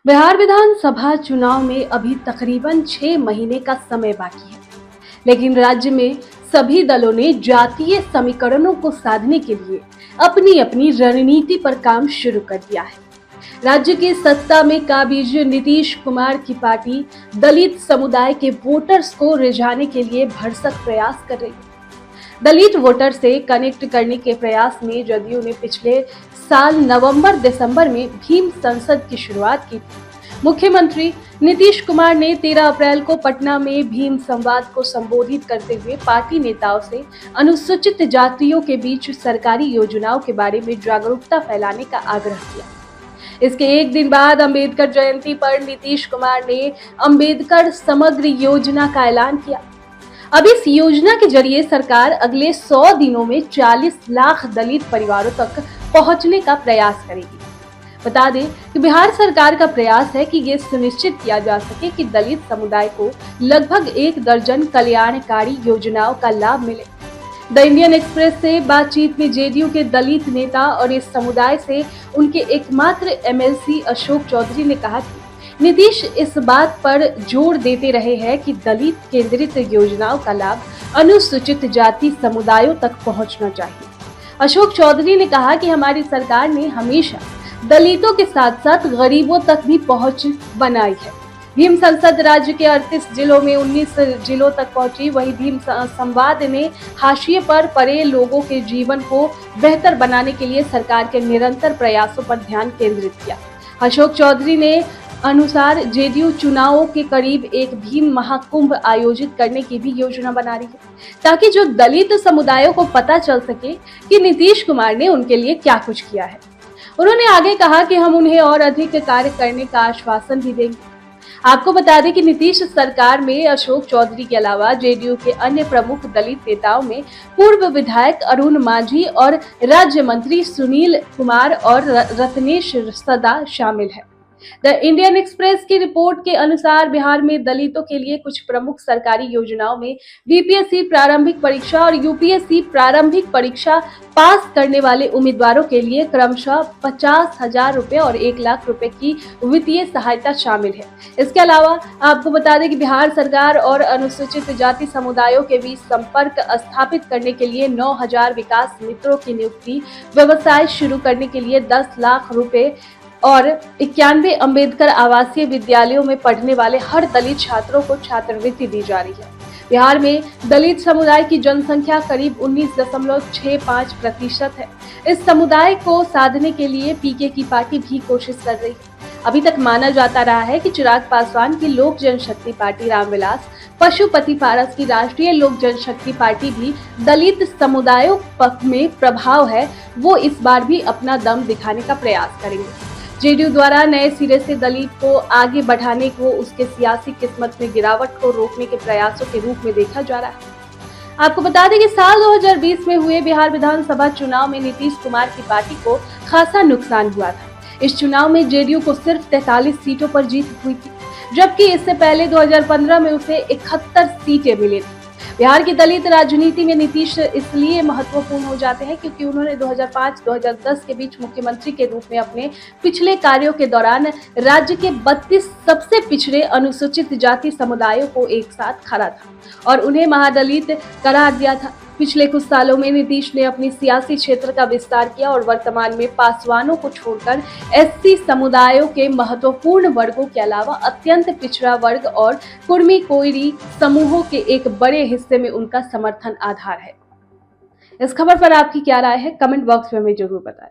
बिहार विधानसभा चुनाव में अभी तकरीबन 6 महीने का समय बाकी है, लेकिन राज्य में सभी दलों ने जातीय समीकरणों को साधने के लिए अपनी अपनी रणनीति पर काम शुरू कर दिया है। राज्य की सत्ता में काबिज नीतीश कुमार की पार्टी दलित समुदाय के वोटर्स को रिझाने के लिए भरसक प्रयास कर रही है। दलित वोटर से कनेक्ट करने के प्रयास में जदयू ने पिछले साल नवंबर-दिसंबर में भीम संसद की शुरुआत की थी। मुख्यमंत्री नीतीश कुमार ने 13 अप्रैल को पटना में भीम संवाद को संबोधित करते हुए पार्टी नेताओं से अनुसूचित जातियों के बीच सरकारी योजनाओं के बारे में जागरूकता फैलाने का आग्रह किया। इसके एक दिन बाद अंबेडकर जयंती पर नीतीश कुमार ने अंबेडकर समग्र योजना का ऐलान किया। अब इस योजना के जरिए सरकार अगले 100 दिनों में 40 लाख दलित परिवारों तक पहुंचने का प्रयास करेगी। बता दें कि बिहार सरकार का प्रयास है कि ये सुनिश्चित किया जा सके कि दलित समुदाय को लगभग 1 दर्जन कल्याणकारी योजनाओं का लाभ मिले। द इंडियन एक्सप्रेस से बातचीत में जेडीयू के दलित नेता और इस समुदाय से उनके एकमात्र एमएलसी अशोक चौधरी ने कहा कि नीतीश इस बात पर जोर देते रहे हैं कि दलित केंद्रित योजनाओं का लाभ अनुसूचित जाति समुदायों तक पहुंचना चाहिए। अशोक चौधरी ने कहा कि हमारी सरकार ने हमेशा दलितों के साथ साथ गरीबों तक भी पहुंच बनाई है। भीम संसद राज्य के 38 जिलों में 19 जिलों तक पहुंची। वहीं भीम संवाद ने हाशिए पर पड़े लोगों के जीवन को बेहतर बनाने के लिए सरकार के निरंतर प्रयासों पर ध्यान केंद्रित किया। अशोक चौधरी ने अनुसार जेडीयू चुनावों के करीब एक भीम महाकुंभ आयोजित करने की भी योजना बना रही है, ताकि जो दलित समुदायों को पता चल सके कि नीतीश कुमार ने उनके लिए क्या कुछ किया है। उन्होंने आगे कहा कि हम उन्हें और अधिक कार्य करने का आश्वासन भी देंगे। आपको बता दें कि नीतीश सरकार में अशोक चौधरी के अलावा जेडीयू के अन्य प्रमुख दलित नेताओं में पूर्व विधायक अरुण मांझी और राज्य मंत्री सुनील कुमार और रत्नेश सदा शामिल है। द इंडियन एक्सप्रेस की रिपोर्ट के अनुसार बिहार में दलितों के लिए कुछ प्रमुख सरकारी योजनाओं में बीपीएससी प्रारंभिक परीक्षा और यूपीएससी प्रारंभिक परीक्षा पास करने वाले उम्मीदवारों के लिए क्रमशः 50,000 रुपए और 1 लाख रुपए की वित्तीय सहायता शामिल है। इसके अलावा आपको बता दें कि बिहार सरकार और अनुसूचित जाति समुदायों के बीच संपर्क स्थापित करने के लिए 9,000 विकास मित्रों की नियुक्ति, व्यवसाय शुरू करने के लिए 10 लाख रुपए और 91 अंबेडकर आवासीय विद्यालयों में पढ़ने वाले हर दलित छात्रों को छात्रवृत्ति दी जा रही है। बिहार में दलित समुदाय की जनसंख्या करीब 19.65% है। इस समुदाय को साधने के लिए पीके की पार्टी भी कोशिश कर रही है। अभी तक माना जाता रहा है कि चिराग पासवान की लोक जनशक्ति पार्टी, रामविलास पशुपति पारस की राष्ट्रीय लोक जनशक्ति पार्टी भी दलित समुदायों पक्ष में प्रभाव है, वो इस बार भी अपना दम दिखाने का प्रयास करेंगे। जेडीयू द्वारा नए सिरे से दलित को आगे बढ़ाने को उसके सियासी किस्मत में गिरावट को रोकने के प्रयासों के रूप में देखा जा रहा है। आपको बता दें कि साल 2020 में हुए बिहार विधानसभा चुनाव में नीतीश कुमार की पार्टी को खासा नुकसान हुआ था। इस चुनाव में जेडीयू को सिर्फ 43 सीटों पर जीत हुई थी, जबकि इससे पहले 2015 में उसे 71 सीटें मिली थी। बिहार की दलित राजनीति में नीतीश इसलिए महत्वपूर्ण हो जाते हैं क्योंकि उन्होंने 2005-2010 के बीच मुख्यमंत्री के रूप में अपने पिछले कार्यों के दौरान राज्य के 32 सबसे पिछड़े अनुसूचित जाति समुदायों को एक साथ खड़ा था और उन्हें महादलित करार दिया था। पिछले कुछ सालों में नीतीश ने अपनी सियासी क्षेत्र का विस्तार किया और वर्तमान में पासवानों को छोड़कर एससी समुदायों के महत्वपूर्ण वर्गों के अलावा अत्यंत पिछड़ा वर्ग और कुर्मी कोयरी समूहों के एक बड़े हिस्से में उनका समर्थन आधार है। इस खबर पर आपकी क्या राय है? कमेंट बॉक्स में हमें जरूर बताएं।